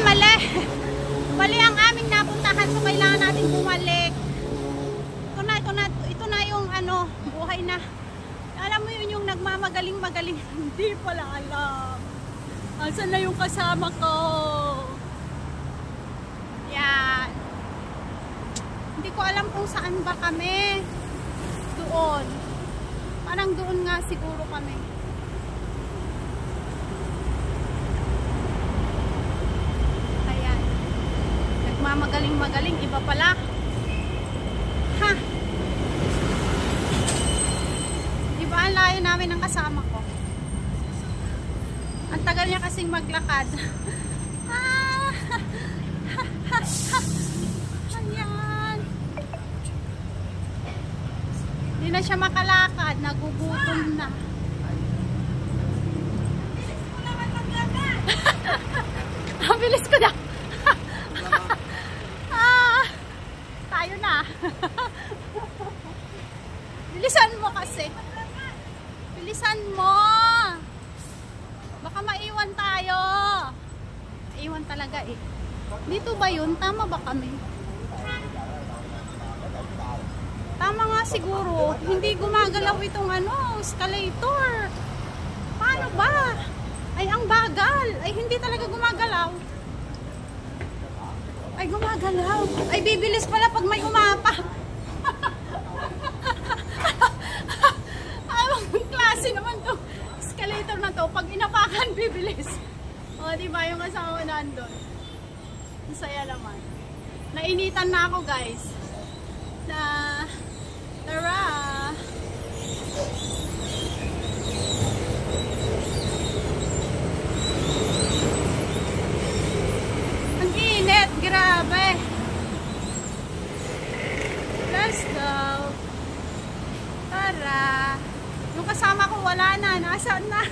Mali. Mali ang aming napuntahan, so kailangan natin bumalik. Ito na yung ano, buhay na. Alam mo yun yung nagmamagaling-magaling. Hindi pala alam. Asan na yung kasama ko? Yan. Hindi ko alam kung saan ba kami. Doon. Parang doon nga siguro kami. Ayan. Nagmamagaling-magaling. Iba pala. Ha? Diba ang layo namin ng kasama ko? Ang tagal niya kasing maglakad. Ayan. Hindi na siya makalakad. Nagugutom na. Ang bilis ko na. Tayo na. Bilisan mo kasi. Bilisan mo. Baka maiwan tayo. Iwan talaga eh. Dito ba yun? Tama ba kami? Tama nga siguro. Hindi gumagalaw itong ano, escalator. Paano ba? Ay, ang bagal. Ay, hindi talaga gumagalaw. Ay, gumagalaw. Ay, bibilis pala pag may umapa. Anong klase naman to? Escalator na to. Pag inapakan, bibilis. O, diba yung kasama nandun? Ang saya naman. Nainitan na ako, guys. Tara! Ang init! Grabe! Let's go! Tara! Yung kasama ko wala na. Nasaan na?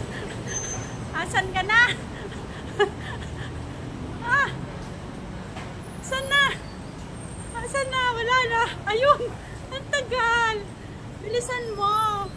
Asan ka na? Asan na? Asan na? Wala na. Ayun! Ang tagal! Bilisan mo!